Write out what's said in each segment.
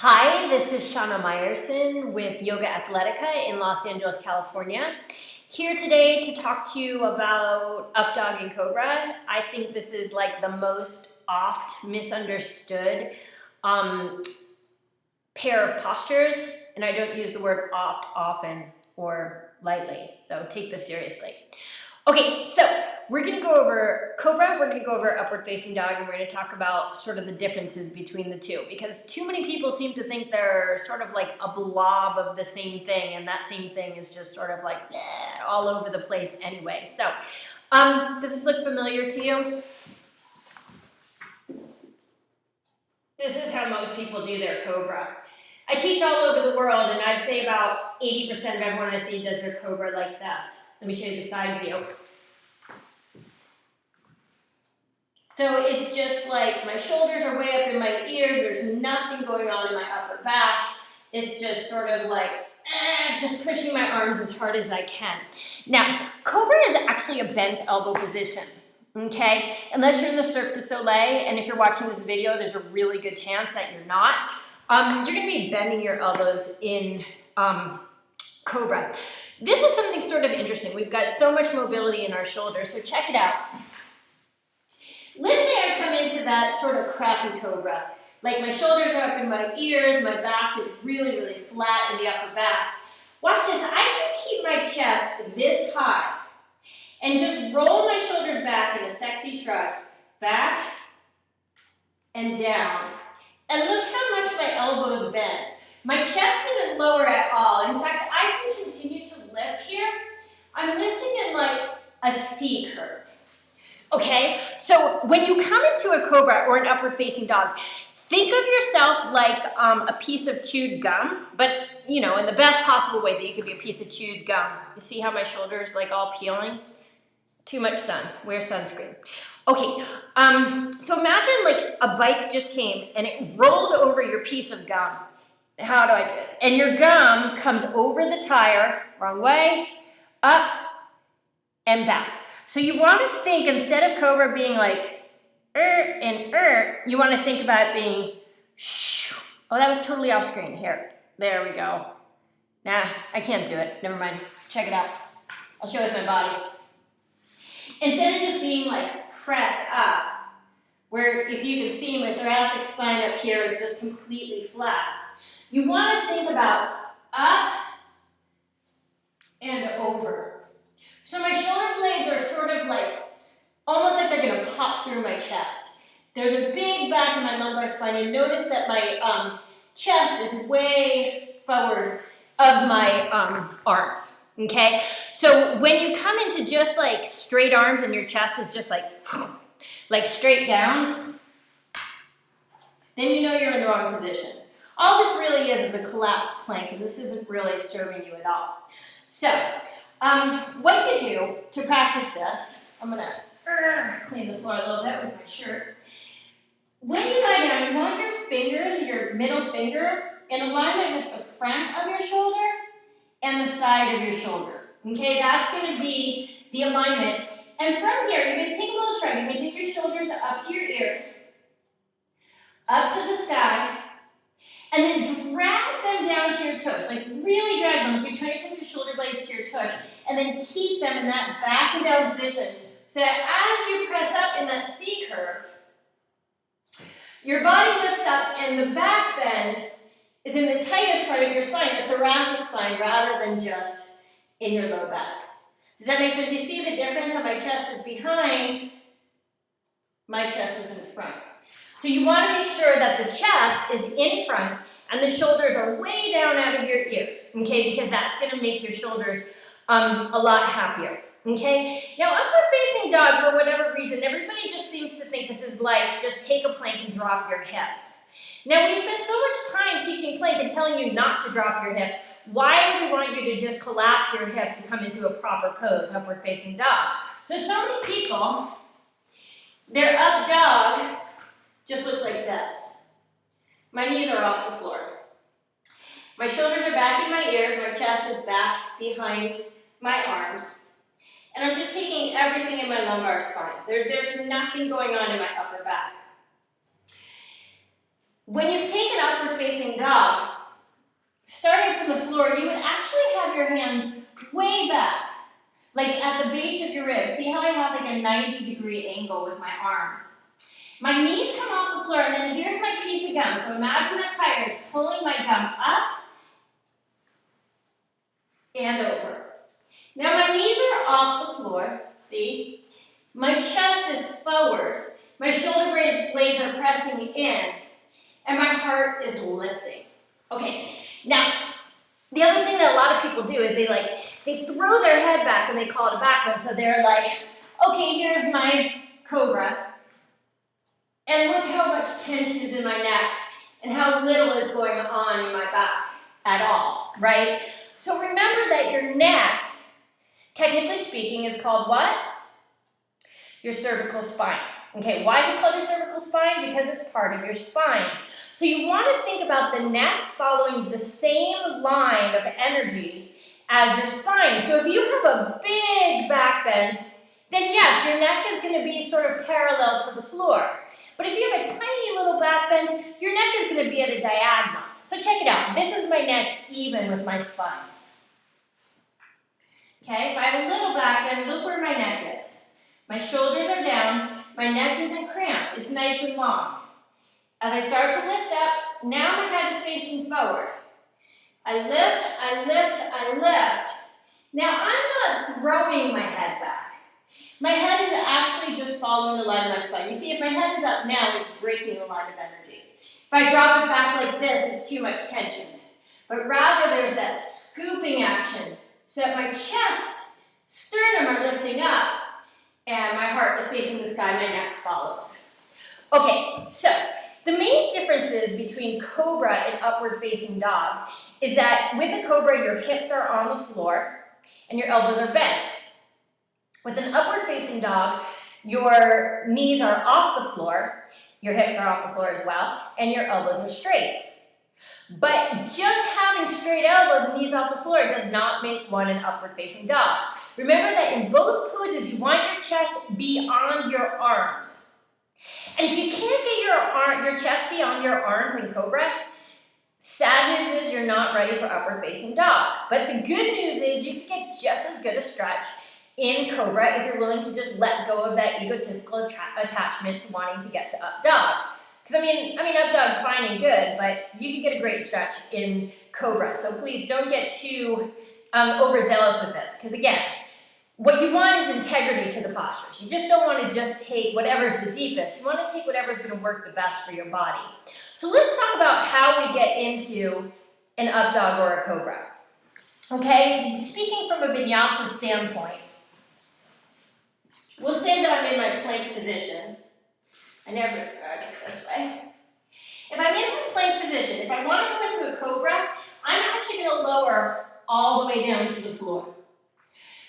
Hi, this is Shana Meyerson with YOGAthletica in Los Angeles, California. Here today to talk to you about up dog and cobra. I think this is like the most oft misunderstood pair of postures, and I don't use the word oft, often, or lightly, so take this seriously. Okay, so we're gonna go over Cobra, we're gonna go over upward facing dog, and we're gonna talk about sort of the differences between the two, because too many people seem to think they're sort of like a blob of the same thing, and that same thing is just sort of like all over the place anyway. So, does this look familiar to you? This is how most people do their Cobra. I teach all over the world, and I'd say about 80% of everyone I see does their Cobra like this. Let me show you the side view. So it's just like my shoulders are way up in my ears, there's nothing going on in my upper back. It's just sort of like, just pushing my arms as hard as I can. Now, Cobra is actually a bent elbow position, okay? Unless you're in the Cirque du Soleil, and if you're watching this video, there's a really good chance that you're not. You're gonna be bending your elbows in Cobra. This is something sort of interesting. We've got so much mobility in our shoulders, so check it out. Let's say I come into that sort of crappy Cobra. Like my shoulders are up in my ears, my back is really, really flat in the upper back. Watch this, I can keep my chest this high and just roll my shoulders back in a sexy shrug. Back and down. And look how much my elbows bend. My chest didn't lower at all. In fact, I can continue to lift here. I'm lifting in like a C curve. Okay, so when you come into a Cobra or an upward facing dog, think of yourself like a piece of chewed gum, but you know, in the best possible way that you could be a piece of chewed gum. You see how my shoulders like all peeling? Too much sun, wear sunscreen. Okay, so imagine like a bike just came and it rolled over your piece of gum. How do I do this? And your gum comes over the tire, wrong way, up and back. So you want to think, instead of Cobra being like and you want to think about it being shoo. Oh, that was totally off screen. Here, there we go. Nah, I can't do it. Never mind. Check it out. I'll show it with my body. Instead of just being like press up, where if you can see my thoracic spine up here is just completely flat, you want to think about up and over. So my shoulder blades are sort of like, almost like they're gonna pop through my chest. There's a big back in my lumbar spine, and notice that my chest is way forward of my arms, okay? So when you come into just like straight arms and your chest is just like straight down, then you know you're in the wrong position. All this really is a collapsed plank, and this isn't really serving you at all. So, what you do to practice this, I'm gonna clean the floor a little bit with my shirt. When you lie down, you want your fingers, your middle finger, in alignment with the front of your shoulder and the side of your shoulder. Okay, that's gonna be the alignment. And from here, you're gonna take a little shrug. You're gonna take your shoulders up to your ears, up to the sky, and then drag them down to your toes. Like really drag them. You're trying to take your shoulder blades to your tush, and then keep them in that back and down position. So that as you press up in that C curve, your body lifts up and the back bend is in the tightest part of your spine, the thoracic spine, rather than just in your low back. Does that make sense? You see the difference? How my chest is behind, my chest is in front. So you want to make sure that the chest is in front and the shoulders are way down out of your ears, okay? Because that's going to make your shoulders a lot happier, okay? Now, upward facing dog, for whatever reason, everybody just seems to think this is like just take a plank and drop your hips. Now, we spend so much time teaching plank and telling you not to drop your hips. Why would we want you to just collapse your hips to come into a proper pose, upward facing dog? So many people, their up dog just looks like this. My knees are off the floor. My shoulders are back in my ears, my chest is back behind my arms. And I'm just taking everything in my lumbar spine. There's nothing going on in my upper back. When you've taken upward facing dog, starting from the floor, you would actually have your hands way back, like at the base of your ribs. See how I have like a 90-degree angle with my arms? My knees come off the floor, and then here's my piece of gum. So imagine that tire is pulling my gum up and over. Now my knees are off the floor, see? My chest is forward. My shoulder blades are pressing in, and my heart is lifting. Okay, now, the other thing that a lot of people do is they throw their head back and they call it a backbend. So they're like, okay, here's my Cobra. And look how much tension is in my neck and how little is going on in my back at all, right? So remember that your neck, technically speaking, is called what? Your cervical spine. Okay, why is it called your cervical spine? Because it's part of your spine. So you want to think about the neck following the same line of energy as your spine. So if you have a big back bend, then yes, your neck is going to be sort of parallel to the floor. But if you have a tiny little back bend, your neck is going to be at a diagonal. So check it out. This is my neck even with my spine. Okay, if I have a little back bend, look where my neck is. My shoulders are down. My neck isn't cramped. It's nice and long. As I start to lift up, now my head is facing forward. I lift, I lift, I lift. Now I'm not throwing my head back. My head is actually just following the line of my spine. You see, if my head is up now, it's breaking the line of energy. If I drop it back like this, it's too much tension. But rather, there's that scooping action so that my chest, sternum are lifting up, and my heart is facing the sky, my neck follows. Okay, so the main differences between Cobra and upward facing dog is that with the Cobra, your hips are on the floor and your elbows are bent. With an upward facing dog, your knees are off the floor, your hips are off the floor as well, and your elbows are straight. But just having straight elbows and knees off the floor does not make one an upward facing dog. Remember that in both poses, you want your chest beyond your arms. And if you can't get your chest beyond your arms in Cobra, sad news is you're not ready for upward facing dog. But the good news is you can get just as good a stretch in Cobra if you're willing to just let go of that egotistical attachment to wanting to get to up dog. Because I mean, up dog's fine and good, but you can get a great stretch in Cobra. So please don't get too overzealous with this. Because again, what you want is integrity to the postures. You just don't want to just take whatever's the deepest. You want to take whatever's going to work the best for your body. So let's talk about how we get into an up dog or a Cobra. Okay, speaking from a Vinyasa standpoint, we'll say that I'm in my plank position. I never get this way. If I'm in my plank position, if I want to go into a Cobra, I'm actually going to lower all the way down to the floor.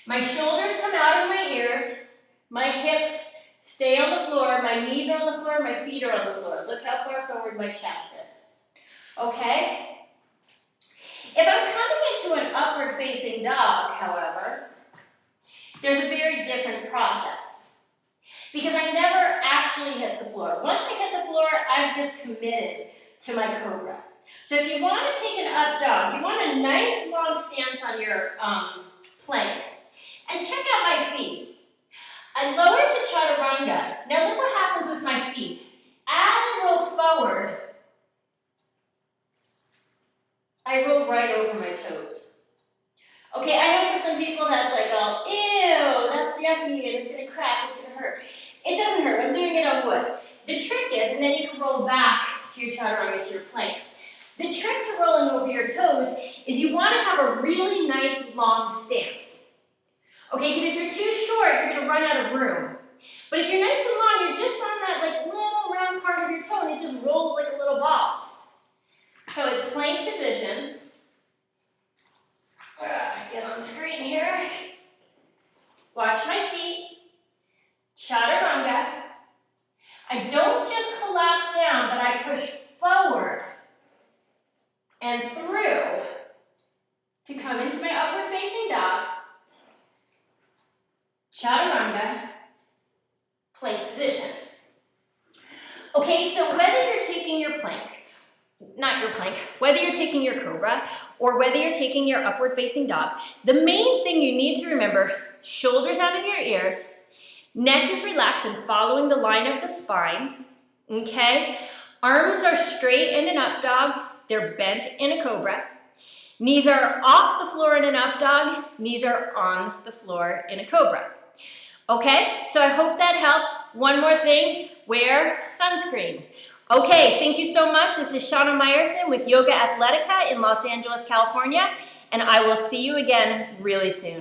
My shoulders come out of my ears, my hips stay on the floor, my knees are on the floor, my feet are on the floor. Look how far forward my chest is. Okay? If I'm coming into an upward facing dog, however, there's a very different process. Because I never actually hit the floor. Once I hit the floor, I've just committed to my Cobra. So if you want to take an up dog, you want a nice long stance on your plank. And check out my feet. I lower to chaturanga. Now look what happens with my feet. As I roll forward, I roll right over my toes. Okay, I know for some people that's like, oh, ew, that's yucky, and it's going to crack, it's going to hurt. It doesn't hurt. I'm doing it on wood. The trick is, and then you can roll back to your chaturanga, to your plank. The trick to rolling over your toes is you want to have a really nice long stance. Okay, because if you're too short, you're going to run out of room. But if you're nice and long, you're just on that like little round part of your toe, and it just rolls like a little ball. So it's plank position. Get on screen here. Watch my feet. Chaturanga. I don't just collapse down, but I push forward and through to come into my upward facing dog. Chaturanga, plank position. Okay, so whether you're taking your plank not your plank, whether you're taking your Cobra or whether you're taking your upward facing dog, the main thing you need to remember, shoulders out of your ears, neck is relaxed and following the line of the spine, okay? Arms are straight in an up dog, they're bent in a Cobra. Knees are off the floor in an up dog, knees are on the floor in a Cobra. Okay, so I hope that helps. One more thing, wear sunscreen. Okay, thank you so much. This is Shana Meyerson with YOGAthletica in Los Angeles, California, and I will see you again really soon.